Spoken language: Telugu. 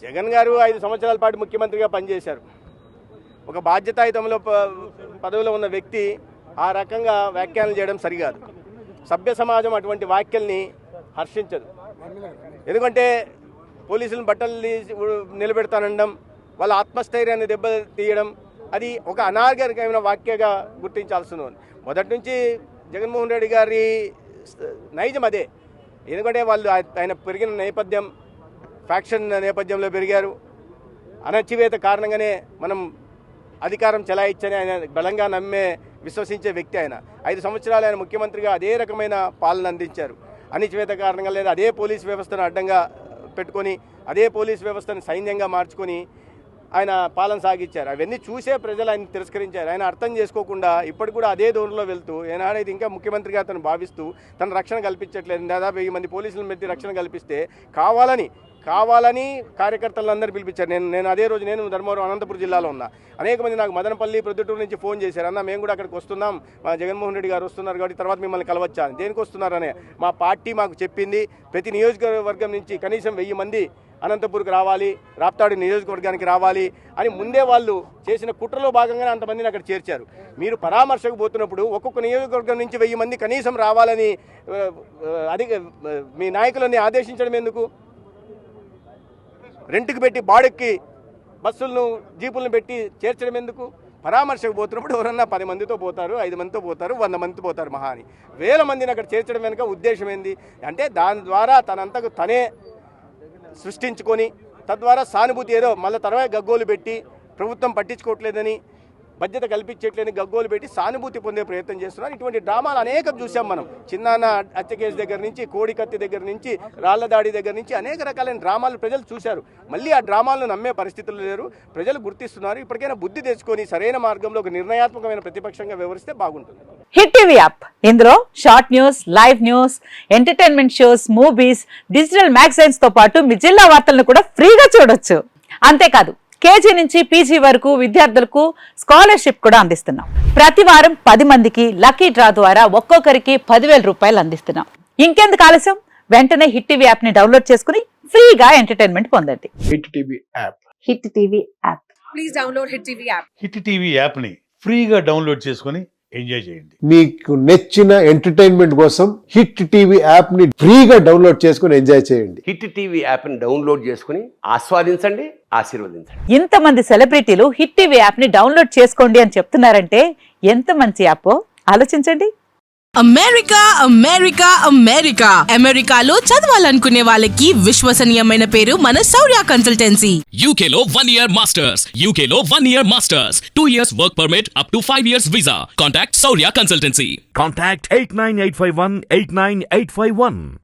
జగన్ గారు 5 సంవత్సరాల పాటు ముఖ్యమంత్రిగా పనిచేశారు. ఒక బాధ్యతాయుతంలో పదవిలో ఉన్న వ్యక్తి ఆ రకంగా వ్యాఖ్యానాలు చేయడం సరికాదు. సభ్య సమాజం అటువంటి వ్యాఖ్యల్ని హర్షించదు. ఎందుకంటే పోలీసులను బట్టలు నిలబెడతానడం, వాళ్ళ ఆత్మస్థైర్యాన్ని దెబ్బతీయడం అది ఒక అనాగరికమైన వ్యాఖ్యగా గుర్తించాల్సిన. మొదటి నుంచి జగన్మోహన్ రెడ్డి గారి నైజం అదే. ఎందుకంటే వాళ్ళు ఆయన పెరిగిన నేపథ్యం ఫ్యాక్షన్ నేపథ్యంలో పెరిగారు. అణచివేత కారణంగానే మనం అధికారం చెలాయించని ఆయన బలంగా విశ్వసించే వ్యక్తి. ఆయన 5 సంవత్సరాలు ఆయన ముఖ్యమంత్రిగా అదే రకమైన పాలన అందించారు. అణచివేత కారణంగా లేదా అదే పోలీస్ వ్యవస్థను అడ్డంగా పెట్టుకొని అదే పోలీస్ వ్యవస్థను సైన్యంగా మార్చుకొని ఆయన పాలన సాగించారు. అవన్నీ చూసే ప్రజలు ఆయన తిరస్కరించారు. ఆయన అర్థం చేసుకోకుండా ఇప్పటికి కూడా అదే దూరంలో వెళ్తూ ఏనాడైతే ఇంకా ముఖ్యమంత్రిగా అతను భావిస్తూ తన రక్షణ కల్పించట్లేదు. దాదాపు 1000 మంది పోలీసులను పెట్టి రక్షణ కల్పిస్తే కావాలని కార్యకర్తలందరూ పిలిపించారు. నేను అదే రోజు నేను ధర్మవరం అనంతపురం జిల్లాలో ఉన్నా. అనేక మంది నాకు మదనపల్లి ప్రొద్దుటూరు నుంచి ఫోన్ చేశారు. అన్న మేము కూడా అక్కడికి వస్తున్నాం, మా జగన్మోహన్ రెడ్డి గారు వస్తున్నారు కాబట్టి తర్వాత మిమ్మల్ని కలవచ్చా, దేనికి వస్తున్నారనే మా పార్టీ మాకు చెప్పింది. ప్రతి నియోజకవర్గం నుంచి కనీసం 1000 మంది అనంతపూర్కి రావాలి, రాప్తాడు నియోజకవర్గానికి రావాలి అని ముందే వాళ్ళు చేసిన కుట్రలో భాగంగానే అంతమందిని అక్కడ చేర్చారు. మీరు పరామర్శకు పోతున్నప్పుడు ఒక్కొక్క నియోజకవర్గం నుంచి 1000 మంది కనీసం రావాలని మీ నాయకులని ఆదేశించడం ఎందుకు? రెంట్కి పెట్టి బాడెక్కి బస్సులను జీపులను పెట్టి చేర్చడం ఎందుకు? పరామర్శకు పోతున్నప్పుడు ఎవరన్నా 10 మందితో పోతారు, 5 మందితో పోతారు, 100 మందితో పోతారు మహా అని. 1000 మందిని అక్కడ చేర్చడం వెనుక ఉద్దేశం ఏంది అంటే దాని ద్వారా తనంతకు తనే సృష్టించుకొని తద్వారా సానుభూతి ఏదో మళ్ళీ తర్వాత గగ్గోలు పెట్టి ప్రభుత్వం పట్టించుకోవట్లేదని బాధ్యత కల్పించట్లేని గగ్గోలు పెట్టి సానుభూతి పొందే ప్రయత్నం చేస్తున్నారు. ఇటువంటి డ్రామాలు అనేకం చూసాం మనం. చిన్నాన్న హత్య కేసు దగ్గర నుంచి, కోడికత్తి దగ్గర నుంచి, రాళ్ల దాడి దగ్గర నుంచి అనేక రకాలైన డ్రామాలు ప్రజలు చూశారు. మళ్ళీ ఆ డ్రామాలను నమ్మే పరిస్థితులు లేరు. ప్రజలు గుర్తిస్తున్నారు. ఇప్పటికైనా బుద్ధి తెచ్చుకొని సరైన మార్గంలో ఒక నిర్ణయాత్మకమైన ప్రతిపక్షంగా వ్యవహరిస్తే బాగుంటుంది. హిట్ టీవీ యాప్, ఇందులో short news, live news, entertainment shows, movies, digital magazines తో పాటు మీ జిల్లా వార్తలను కూడా ఫ్రీగా చూడొచ్చు. అంతేకాదు కేజీ నుంచి పీజీ వరకు విద్యార్థులకు స్కాలర్షిప్ కూడా అందిస్తున్నాం. ప్రతి వారం 10 మందికి లక్కీ డ్రా ద్వారా ఒక్కొక్కరికి 10,000 రూపాయలు అందిస్తున్నాం. ఇంకెందుకు ఆలస్యం, వెంటనే హిట్ టీవీ యాప్ ని డౌన్లోడ్ చేసుకుని ఫ్రీగా ఎంటర్టైన్మెంట్ పొందండి. Hit TV app. Hit TV app. Please download hit TV app. Hit TV app ని ఫ్రీగా డౌన్లోడ్ చేసుకుని ఎంజాయ్ చేయండి. మీకు నచ్చిన ఎంటర్టైన్మెంట్ కోసం హిట్ టీవీ యాప్ ని ఫ్రీగా డౌన్లోడ్ చేసుకుని ఎంజాయ్ చేయండి. హిట్ టీవీ యాప్ ని డౌన్లోడ్ చేసుకుని ఆస్వాదించండి, ఆశీర్వదించండి. ఇంతమంది సెలబ్రిటీలు హిట్ టీవీ యాప్ ని డౌన్లోడ్ చేసుకోండి అని చెప్తున్నారంటే ఎంత మంచి యాప్ ఆలోచించండి. అమెరికా అమెరికా అమెరికా అమెరికాలో చదవాలనుకునే వాళ్ళకి విశ్వసనీయమైన పేరు మన శౌర్య కన్సల్టెన్సీ. UK లో 1 year masters. UK లో 1 year masters. 2 years work permit up to 5 years visa. Contact Saurya Consultancy. Contact 89851 89851.